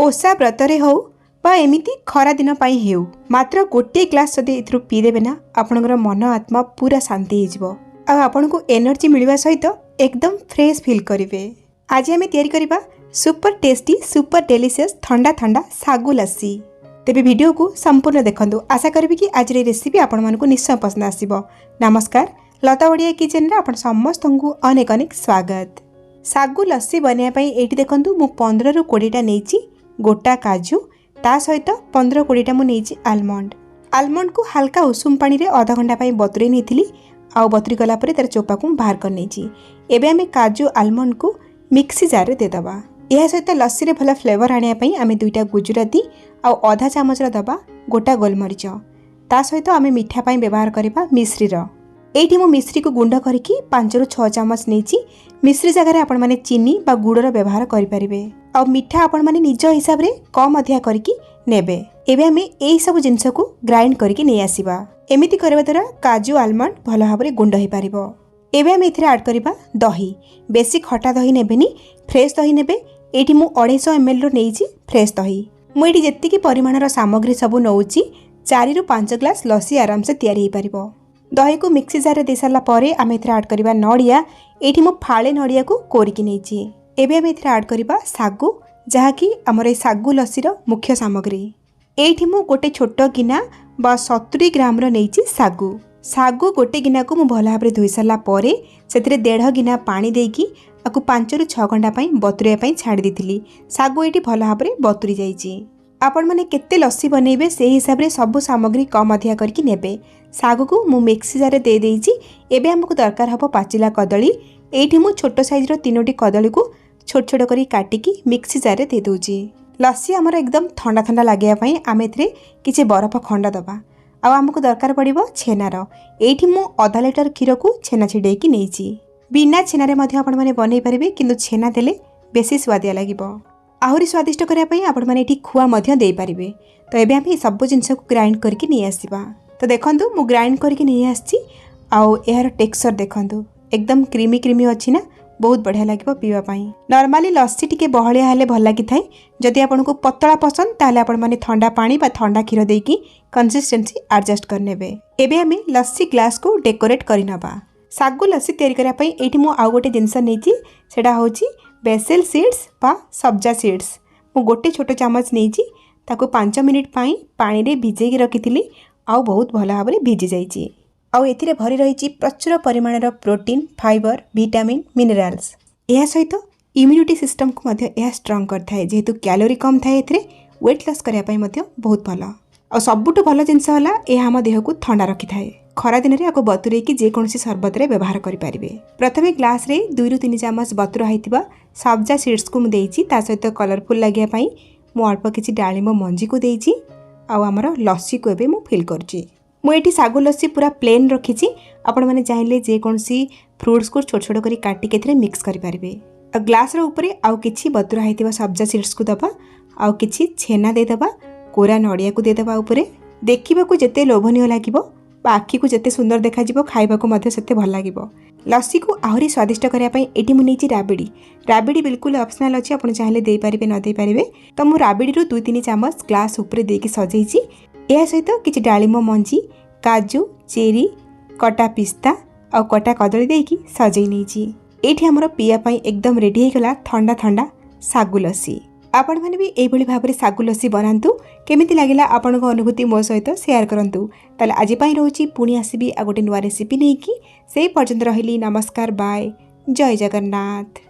ओषा व्रतरे हो बा एमिति खरा दिन पाई हेउ मात्र गोटे ग्लास जदि एथरु पी देबे ना आपनकर मन आत्मा पूरा शांति हो जिवो आ आपनको एनर्जी मिलवा सहित एकदम फ्रेश फील करिवे। आज आमे तयारी करबा सुपर टेस्टी सुपर डिलीशियस ठंडा ठंडा सागु लस्सी। तेबे वीडियो को संपूर्ण देखंतु। आशा करबी कि आज रे रेसिपी आपण मानको निश्चय पसंद आसीबो। नमस्कार, लता ओडिया किचन रे आपण समस्त को अनेक अनेक स्वागत। सागु लस्सी बनिया पई एठी देखंतु मु 15 रु 20 टा नेची गोटा काजू ता सहित 15-20 टा मु नेची आलमंड को हल्का उषुम पानी रे आधा घंटा पई बतुरे नेथिली। आ बतुरी गला परे तार चोपा को बाहर कर नेची। एबे हमें काजू आलमंड को मिक्सी जार रे दे दबा। यह सहित लस्सी रे भला फ्लेवर आनिया पई आमे 2टा गुजराती आ आधा चामच रा दबा गोटा गोलमरीच। ता सहित आमे मिठा पई व्यवहार करबा मिश्री रो। एठी मु मिश्री को गुंड करके 5 ରୁ 6 चामच नेची। मिश्री जगह आपण माने चीनी बा गुड़र व्यवहार करि परिबे। आ मिठा आपण माने निज हिसाब रे कम अधिया करके नेबे। एबे हमें एई सब जिंस को ग्राइंड करके नै आसीबा। एमिति करबा द्वारा काजू आलमंड भलो भाबरे गुंड होई पारिबो। एबे हम एथिरे ऐड करबा दही। बेसी खटा दही नेबेनी, फ्रेश दही नेबे। एठी मु 250 ml रो नेइची फ्रेश दही। मु एठी जेत्तिकी परिमाणर सामग्री सब नउची 4 ରୁ 5 ग्लास लस्सी आराम से तयारी होई पारिबो। दही को मिक्सी जार दे सारा परे आम एथरे ऐड करबा नड़िया। एठी मु फाळे नड़िया को कोरिकी नेइची। एबे हम एथरे ऐड करबा सागु, जहाँकि आमर ए सागु लस्सीर मुख्य सामग्री। एठी मु गोटे छोट गिना बा 70 ग्राम रो नेइची सागु। सागु गोटे गिना को मु भल भाबरे धोई सारा परे सेथिरे 1.5 गिना पानी देकी आकु 5 ରୁ 6 घंटा पई बतुरिया पई छाड़ी दिथिली। सागु एठी भल भाबरे बतुरी जाईची। आपण माने केते लस्सी बनेबे से हिसाब रे सब सामग्री कम अधिया करके नेबे। सागु को मु मिक्सी जार दे देइची। एबे हमको दरकार हबो पाचिला कदली। एठी मु छोट साइज रो 3टी कदली को छोट छोट करी काटिकी मिक्सी जार दे दोची। लस्सी हमर एकदम ठंडा ठंडा लागिया पई आमे एथरे किछि बरफ खंड दबा। आ हमको दरकार पड़िबो छेनार। एठी मु आधा लिटर क्षीर को छेना छिडेकी नेइची। बिना छेना रे मध्ये आपण माने बनै परिबे, किंतु छेना देले बेसी स्वादिया लागिबो। आहुरी स्वादिष्ट करिया पई आपण माने एठी खुआ मध्ये देई परिबे। तो एबे हम सब जिंस को ग्राइंड करके नै आसीबा। तो देखंतु मु ग्राइंड करके नै आछि। आउ एहार टेक्सचर देखंतु एकदम क्रीमी क्रीमी अछि ना, बहुत बढ़िया लागिबो पीवा पई। नॉर्मली लस्सी टिके बहलिया हेले भल लागि थाई। जदि आपनको पतला पसंद ताले आपण माने ठंडा पानी बा ठंडा क्षीर देकी कंसिस्टेंसी एडजस्ट करनेबे। एबे हमें लस्सी ग्लास को डेकोरेट करि नबा। सागु लस्सी तयारी करिया पई एठी मु आउ गोटे जिंस नेची, सेडा होची बेसिल सीड्स बा सब्जा सीड्स। मु गोटे छोट चामच नेची, ताको 5 मिनिट पाई पानी रे भिजेकी रखिथिली। आउ बहुत भल भाबरे भिजी जाईची। आउ एथिरे भरी रहिची प्रचुर परिमाणर प्रोटीन, फाइबर, विटामिन, मिनरल्स। एहा सहित इम्यूनिटी सिस्टम को मध्ये एहा स्ट्रांग करथाय। जेहेतु कैलोरी कम थाए एथिरे वेट लॉस करिया पई मध्ये बहुत भल। आ सबुठु भल जिंस हला एहा हम देह को ठंडा रखिथाय। खरा दिन रे आको बतुरे की जे कोनसी शरबत रे व्यवहार करि परिबे। प्रथमे ग्लास रे 2 ରୁ 3 चामच बतुरा हाइतिबा सब्जा सीड्स को मु देइची। ता सहित कलरफुल लागिया पई मु अल्प किछि डाळिंब मंजी को देइची। आ हमर लस्सी को एबे मु फिल करची। मु एठी सागु लस्सी पूरा प्लेन रखिची। आपण माने चाहिले जे कोनसी फ्रूट्स को छोट छोट करी काटी केथरे मिक्स करि परिबे। आ ग्लास रो ऊपरे आउ किछि बतुरा हाइतिबा सब्जा सीड्स को दबा। आउ किछि छेना दे दबा, कोरा नड़िया को दे दबा ऊपरे। देखिबा को जेते लोभनीय लागिबो बा आखि को जेते सुंदर देखा जिवो, खाइबा को मध्ये सेते भल लागिबो। लस्सी को आहुरी स्वादिष्ट करिया पई एठी मु नेची राबिडी। राबिडी बिल्कुल ऑप्शनल अछि, आपण चाहिले देई परिबे न देई परिबे। तो मु राबिडी रो 2-3 चामच ग्लास ऊपरे देकी सजेइची। एहा सहित किछि डाळिंब मंजी, काजू, चेरी, कटा पिस्ता और कटा कदली देकी सजेई नेची। एठी हमरो पिया पई एकदम रेडी हे गला ठंडा ठंडा सागु लस्सी। आपण माने भी एई भली भाबरे सागु लस्सी बनांतु। केमिति लागिला आपनको अनुभूति मो सहित शेयर करंतु। ताले आज पई रहउची पुणी आसीबी आ गोटे नुवा रेसिपी नेकी। सेई पर्यंत रहिली। नमस्कार, बाय, जय जगन्नाथ।